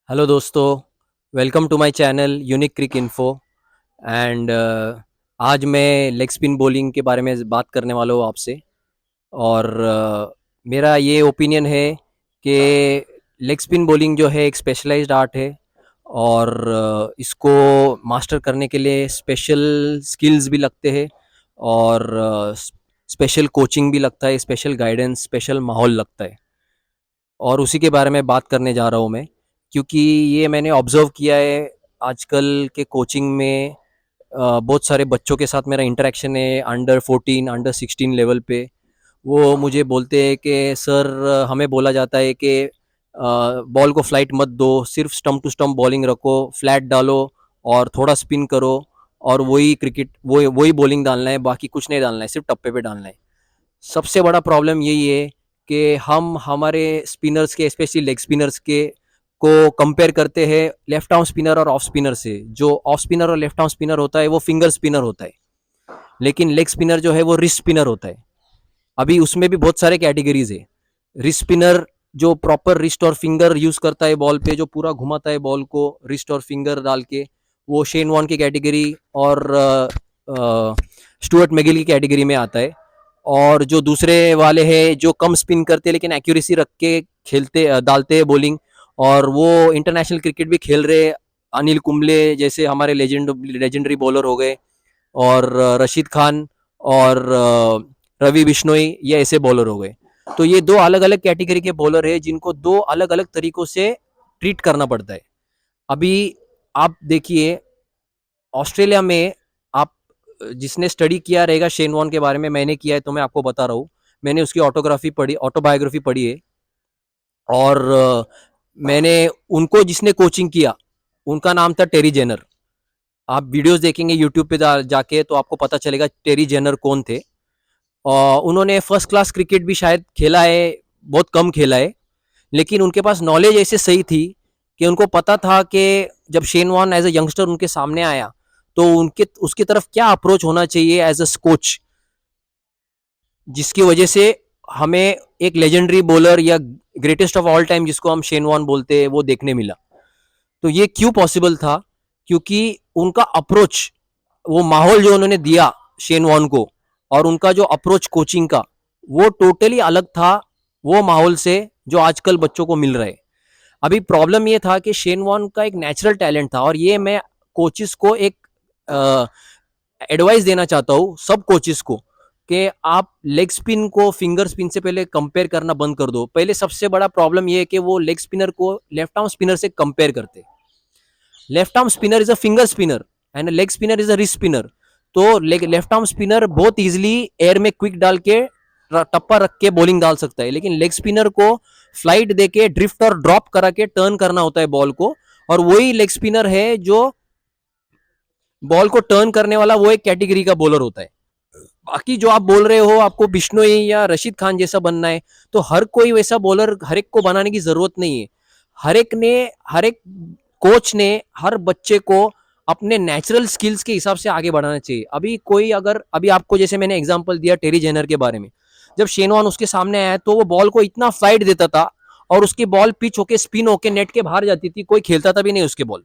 Hello दोस्तों, welcome to my channel unique cric info. And आज मैं लेग स्पिन बॉलिंग के बारे में बात करने वाला हूँ आपसे। और मेरा ये ओपिनियन है कि लेग स्पिन बॉलिंग जो है एक स्पेशलाइज्ड आर्ट है। और इसको मास्टर करने के लिए स्पेशल स्किल्स भी लगते हैं। और स्पेशल कोचिंग भी लगता है, स्पेशल गाइडेंस, स्पेशल माहौल लगता है। और उसी के बारे में बात करने जा रहा हूँ मैं, क्योंकि ये मैंने ऑब्जर्व किया है आजकल के कोचिंग में। बहुत सारे बच्चों के साथ मेरा इंटरेक्शन है, अंडर 14 अंडर 16 लेवल पे। वो मुझे बोलते हैं कि सर, हमें बोला जाता है कि बॉल को फ्लाइट मत दो, सिर्फ स्टम्प टू स्टम्प बॉलिंग रखो, फ्लैट डालो और थोड़ा स्पिन करो। और वही क्रिकेट, वही वही बॉलिंग डालना है, बाकी कुछ नहीं डालना है, सिर्फ टप्पे पे डालना है। सबसे बड़ा प्रॉब्लम यही है कि हम हमारे स्पिनर्स के, स्पेशली लेग स्पिनर्स के को कंपेयर करते हैं लेफ्ट आर्म स्पिनर और ऑफ स्पिनर से। जो ऑफ स्पिनर और लेफ्ट आर्म स्पिनर होता है वो फिंगर स्पिनर होता है, लेकिन लेग स्पिनर जो है वो रिस्ट स्पिनर होता है। अभी उसमें भी बहुत सारे कैटेगरीज है। रिस्ट स्पिनर जो प्रॉपर रिस्ट और फिंगर यूज करता है बॉल पे, जो पूरा घुमाता है बॉल को रिस्ट और फिंगर डाल के, वो शेन वॉन की कैटेगरी और स्टुअर्ट मैगिल की कैटेगरी में आता है। और जो दूसरे वाले हैं जो कम स्पिन करते हैं लेकिन एक्यूरेसी रख के खेलते डालते हैं बॉलिंग, और वो इंटरनेशनल क्रिकेट भी खेल रहे। अनिल कुंबले जैसे हमारे लेजेंडरी बॉलर हो गए, और रशीद खान और रवि बिश्नोई, ये ऐसे बॉलर हो गए। तो ये दो अलग अलग कैटेगरी के बॉलर है जिनको दो अलग अलग तरीकों से ट्रीट करना पड़ता है। अभी आप देखिए, ऑस्ट्रेलिया में आप, जिसने स्टडी किया रहेगा शेन वॉन के बारे में, मैंने किया है तो मैं आपको बता रहा हूँ। मैंने उसकी ऑटोबायोग्राफी पढ़ी है। और मैंने उनको जिसने कोचिंग किया, उनका नाम था टेरी जेनर। आप वीडियोस देखेंगे यूट्यूब पे जाके तो आपको पता चलेगा टेरी जेनर कौन थे। और उन्होंने फर्स्ट क्लास क्रिकेट भी शायद खेला है, बहुत कम खेला है। लेकिन उनके पास नॉलेज ऐसे सही थी कि उनको पता था कि जब Shane Warne as a youngster उनके सामने आया तो उनके उसकी तरफ क्या अप्रोच होना चाहिए एज अ कोच, जिसकी वजह से हमें एक लेजेंडरी बॉलर या ग्रेटेस्ट ऑफ ऑल टाइम जिसको हम शेन वॉन बोलते हैं वो देखने मिला। तो ये क्यों पॉसिबल था? क्योंकि उनका अप्रोच, वो माहौल जो उन्होंने दिया शेन वॉन को, और उनका जो अप्रोच कोचिंग का, वो टोटली अलग था वो माहौल से जो आजकल बच्चों को मिल रहा है। अभी प्रॉब्लम ये था कि शेन वॉन का एक नेचुरल टैलेंट था, और ये मैं कोचिस को एक एडवाइस देना चाहता हूँ, सब कोचिस को, कि आप लेग स्पिन को फिंगर स्पिन से पहले कंपेयर करना बंद कर दो। पहले सबसे बड़ा प्रॉब्लम ये है कि वो लेग स्पिनर को लेफ्ट आर्म स्पिनर से कंपेयर करते। Left arm spinner is a finger spinner and leg spinner is a wrist spinner. तो लेफ्ट आर्म स्पिनर बहुत इजीली एयर में क्विक डाल के, टप्पा रख के बॉलिंग डाल सकता है, लेकिन लेग स्पिनर को फ्लाइट देके ड्रिफ्ट और ड्रॉप करा के टर्न करना होता है बॉल को। और वही लेग स्पिनर है जो बॉल को टर्न करने वाला, वो एक कैटेगरी का बॉलर होता है। बाकी जो आप बोल रहे हो आपको बिश्नोई या रशीद खान जैसा बनना है, तो हर कोई वैसा बॉलर हर एक को बनाने की जरूरत नहीं है। हर एक कोच ने हर बच्चे को अपने नेचुरल स्किल्स के हिसाब से आगे बढ़ाना चाहिए। अभी कोई अगर, अभी आपको जैसे मैंने एग्जांपल दिया टेरी जेनर के बारे में, जब शेन वॉन उसके सामने आया तो वो बॉल को इतना फ्लाइट देता था, और उसकी बॉल पिच होके स्पिन होके नेट के बाहर जाती थी, कोई खेलता था भी नहीं उसके बॉल।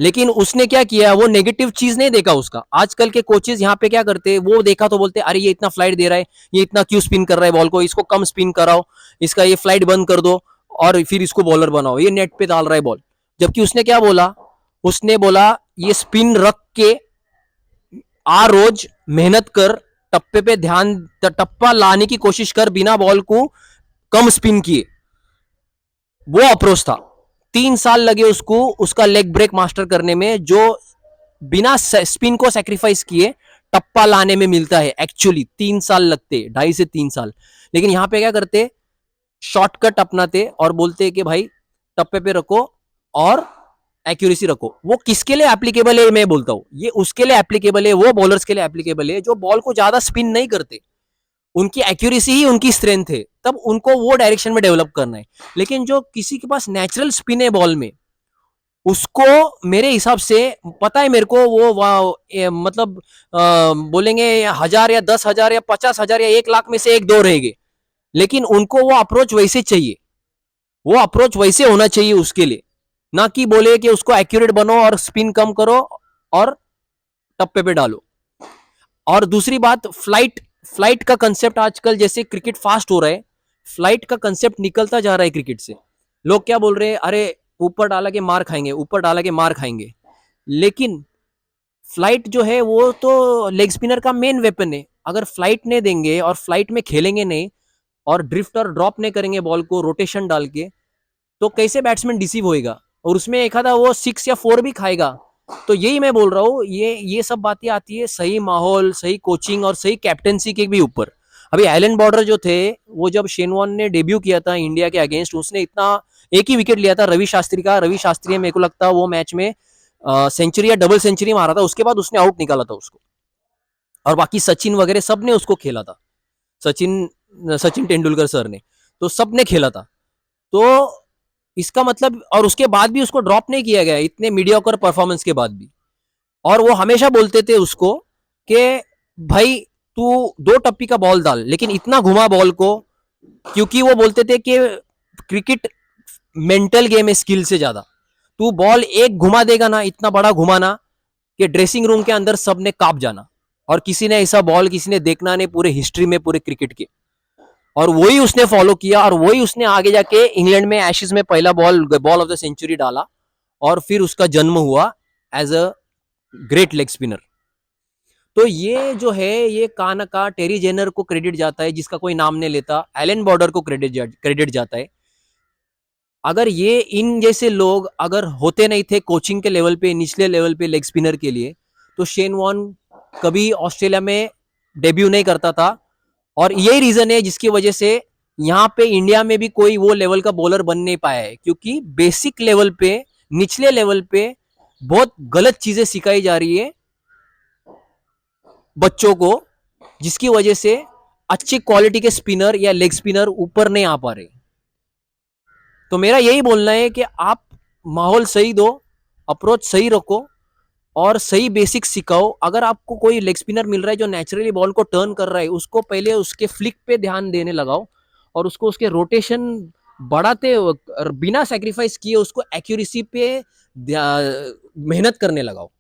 लेकिन उसने क्या किया, वो नेगेटिव चीज नहीं देखा उसका। आजकल के कोचेज यहाँ पे क्या करते हैं, वो देखा तो बोलते अरे ये इतना फ्लाइट दे रहा है, ये इतना क्यों स्पिन कर रहा है बॉल को, इसको कम स्पिन कराओ, इसका ये फ्लाइट बंद कर दो, और फिर इसको बॉलर बनाओ, ये नेट पे डाल रहा है बॉल। जबकि उसने क्या बोला, उसने बोला ये स्पिन रख के आ रोज मेहनत कर, टप्पे पे ध्यान, टप्पा लाने की कोशिश कर बिना बॉल को कम स्पिन किए। वो अप्रोच था। 3 साल लगे उसको उसका लेग ब्रेक मास्टर करने में, जो बिना स्पिन को सेक्रीफाइस किए टप्पा लाने में मिलता है। एक्चुअली 3 साल लगते, 2.5 से 3 साल। लेकिन यहां पे क्या करते, शॉर्टकट अपनाते और बोलते कि भाई टप्पे पे रखो और एक्यूरेसी रखो। वो किसके लिए एप्लीकेबल है मैं बोलता हूं, ये उसके लिए एप्लीकेबल है, वो बॉलर्स के लिए एप्लीकेबल है जो बॉल को ज्यादा स्पिन नहीं करते। उनकी एक्यूरेसी ही उनकी स्ट्रेंथ है, तब उनको वो डायरेक्शन में डेवलप करना है। लेकिन जो किसी के पास नेचुरल स्पिन है बॉल में, उसको मेरे हिसाब से पता है मेरे को, वो मतलब बोलेंगे 1,000 या 10,000 या 50,000 या 1 लाख में से एक दो रहेंगे, लेकिन उनको वो अप्रोच वैसे चाहिए। वो अप्रोच वैसे होना चाहिए उसके लिए, ना कि बोले कि उसको एक्यूरेट बनो और स्पिन कम करो और टप्पे पे डालो। और दूसरी बात, फ्लाइट फ्लाइट का कंसेप्ट आजकल जैसे क्रिकेट फास्ट हो रहा है, फ्लाइट का कंसेप्ट निकलता जा रहा है क्रिकेट से। लोग क्या बोल रहे हैं, अरे ऊपर डाला के मार खाएंगे, ऊपर डाला के मार खाएंगे। लेकिन फ्लाइट जो है वो तो लेग स्पिनर का मेन वेपन है। अगर फ्लाइट नहीं देंगे और फ्लाइट में खेलेंगे नहीं और ड्रिफ्ट और ड्रॉप नहीं करेंगे बॉल को रोटेशन डाल के, तो कैसे बैट्समैन डिसीव होएगा, और उसमें एक आधा वो 6 या 4 भी खाएगा। तो यही मैं बोल रहा हूँ, ये सब बातें आती है सही माहौल, सही कोचिंग और सही कैप्टेंसी के भी ऊपर। अभी एलन बॉर्डर जो थे, वो जब शेन वॉर्न ने डेब्यू किया था इंडिया के अगेंस्ट, उसने इतना एक ही विकेट लिया था रवि शास्त्री का। रवि शास्त्री ने मेरे को लगता है वो मैच में सेंचुरी या डबल सेंचुरी मारा था, उसके बाद उसने आउट निकाला था उसको। और बाकी सचिन वगैरह सब ने उसको खेला था, सचिन सचिन तेंदुलकर सर ने, तो सब ने खेला था। तो इसका मतलब, और उसके बाद भी उसको ड्रॉप नहीं किया गया इतने मीडियोकर परफॉर्मेंस के बाद भी। और वो हमेशा बोलते थे उसको कि भाई तू 2 टप्पी का बॉल डाल, लेकिन इतना घुमा बॉल को, क्योंकि वो बोलते थे कि क्रिकेट मेंटल गेम है स्किल से ज्यादा। तू बॉल एक घुमा देगा ना, इतना बड़ा घुमाना कि ड्रेसिंग रूम के अंदर सबने कांप जाना, और किसी ने ऐसा बॉल किसी ने देखना नहीं पूरे हिस्ट्री में, पूरे क्रिकेट के। और वही उसने फॉलो किया, और वही उसने आगे जाके इंग्लैंड में एशेज में पहला बॉल ऑफ द सेंचुरी डाला, और फिर उसका जन्म हुआ as a great leg spinner. तो ये जो है, ये कान का टेरी जेनर को क्रेडिट जाता है, जिसका कोई नाम नहीं लेता, एलन बॉर्डर को क्रेडिट जाता है। अगर ये इन जैसे लोग अगर होते नहीं थे कोचिंग के लेवल पे, निचले लेवल पे लेग स्पिनर के लिए, तो शेन वॉर्न कभी ऑस्ट्रेलिया में डेब्यू नहीं करता था। और यही रीजन है जिसकी वजह से यहाँ पे इंडिया में भी कोई वो लेवल का बॉलर बन नहीं पाया है, क्योंकि बेसिक लेवल पे, निचले लेवल पे बहुत गलत चीजें सिखाई जा रही है बच्चों को, जिसकी वजह से अच्छी क्वालिटी के स्पिनर या लेग स्पिनर ऊपर नहीं आ पा रहे। तो मेरा यही बोलना है कि आप माहौल सही दो, अप्रोच सही रखो, और सही बेसिक सिखाओ। अगर आपको कोई लेग स्पिनर मिल रहा है जो नेचुरली बॉल को टर्न कर रहा है, उसको पहले उसके फ्लिक पे ध्यान देने लगाओ, और उसको उसके रोटेशन बढ़ाते बिना सैक्रिफाइस किए उसको एक्यूरेसी पे मेहनत करने लगाओ।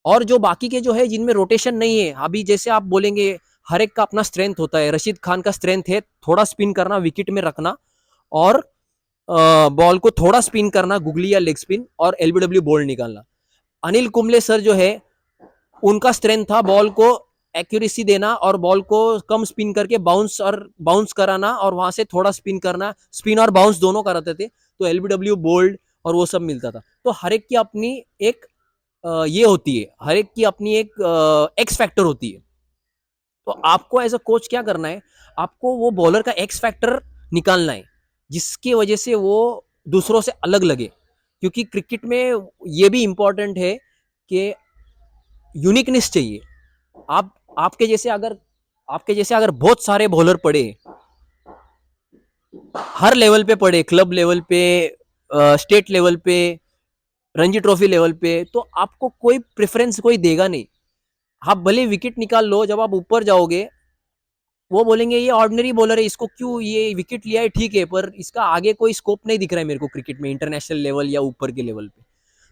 और जो बाकी के जो है जिनमें रोटेशन नहीं है, अभी जैसे आप बोलेंगे हर एक का अपना स्ट्रेंथ होता है। रशीद खान का स्ट्रेंथ है थोड़ा स्पिन करना, विकेट में रखना, और बॉल को थोड़ा स्पिन करना, गुगली या लेग स्पिन, और एलबीडब्ल्यू बॉल निकालना। अनिल कुंबले सर जो है, उनका स्ट्रेंथ था बॉल को एक्यूरेसी देना, और बॉल को कम स्पिन करके बाउंस कराना, और वहां से थोड़ा स्पिन करना, स्पिन और बाउंस दोनों कराते थे, तो एलबीडब्ल्यू बोल्ड और वो सब मिलता था। तो हर एक की अपनी एक ये होती है, हर एक की अपनी एक एक्स फैक्टर होती है। तो आपको एज अ कोच क्या करना है, आपको वो बॉलर का एक्स फैक्टर निकालना है, जिसकी वजह से वो दूसरों से अलग लगे। क्योंकि क्रिकेट में ये भी इंपॉर्टेंट है कि यूनिकनेस चाहिए। आप आपके जैसे अगर बहुत सारे बॉलर पड़े, हर लेवल पे पड़े, क्लब लेवल पे, स्टेट लेवल पे, रणजी ट्रॉफी लेवल पे, तो आपको कोई प्रेफरेंस कोई देगा नहीं। आप भले विकेट निकाल लो, जब आप ऊपर जाओगे वो बोलेंगे ये ऑर्डिनरी बॉलर है, इसको क्यों ये विकेट लिया है, ठीक है, पर इसका आगे कोई स्कोप नहीं दिख रहा है मेरे को क्रिकेट में, इंटरनेशनल लेवल या ऊपर के लेवल पे।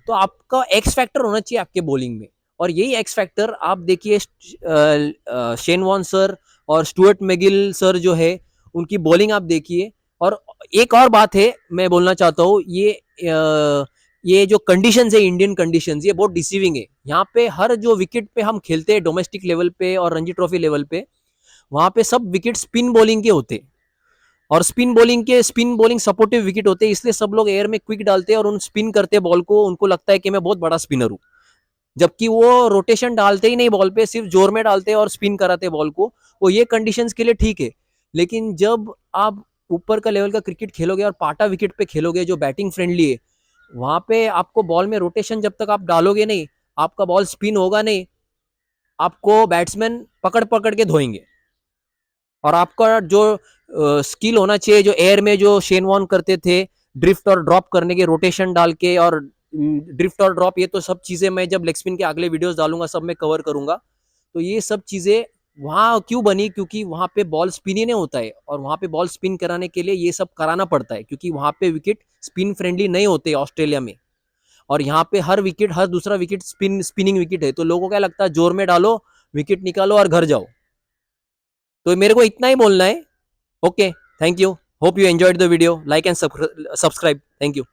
तो आपका एक्स फैक्टर होना चाहिए आपके बॉलिंग में। और यही एक्स फैक्टर आप देखिए, शेन वॉर्न सर और स्टुअर्ट मैगिल सर जो है, उनकी बॉलिंग आप देखिए। और एक और बात है मैं बोलना चाहता हूँ, ये जो कंडीशन है, इंडियन कंडीशन, ये बहुत डिसीविंग है। यहाँ पे हर जो विकेट पे हम खेलते हैं डोमेस्टिक लेवल पे और रणजी ट्रॉफी लेवल पे, वहां पे सब विकेट स्पिन बॉलिंग के होते, और स्पिन बॉलिंग सपोर्टिव विकेट होते हैं, इसलिए सब लोग एयर में क्विक डालते हैं और उन स्पिन करते बॉल को, उनको लगता है कि मैं बहुत बड़ा स्पिनर हूं। जबकि वो रोटेशन डालते ही नहीं बॉल पे, सिर्फ जोर में डालते और स्पिन कराते बॉल को। वो ये कंडीशंस के लिए ठीक है, लेकिन जब आप ऊपर का लेवल का क्रिकेट खेलोगे और पाटा विकेट पे खेलोगे जो बैटिंग फ्रेंडली है, वहां पे आपको बॉल में रोटेशन जब तक आप डालोगे नहीं, आपका बॉल स्पिन होगा नहीं, आपको बैट्समैन पकड़ पकड़ के धोएंगे। और आपका जो स्किल होना चाहिए, जो एयर में जो शेन वॉर्न करते थे ड्रिफ्ट और ड्रॉप करने के, रोटेशन डाल के, और ड्रिफ्ट और ड्रॉप, ये तो सब चीजें मैं जब लेग स्पिन के अगले वीडियोस डालूंगा सब मैं कवर करूंगा। तो ये सब चीजें वहाँ क्यों बनी, क्योंकि वहाँ पे बॉल स्पिन ही नहीं होता है, और वहाँ पे बॉल स्पिन कराने के लिए ये सब कराना पड़ता है, क्योंकि वहाँ पे विकेट स्पिन फ्रेंडली नहीं होते ऑस्ट्रेलिया में। और यहाँ पे हर विकेट, हर दूसरा विकेट स्पिनिंग विकेट है, तो लोगों को क्या लगता है जोर में डालो, विकेट निकालो और घर जाओ। तो मेरे को इतना ही बोलना है। Okay, thank you, hope you enjoyed the video, like and subscribe, thank you.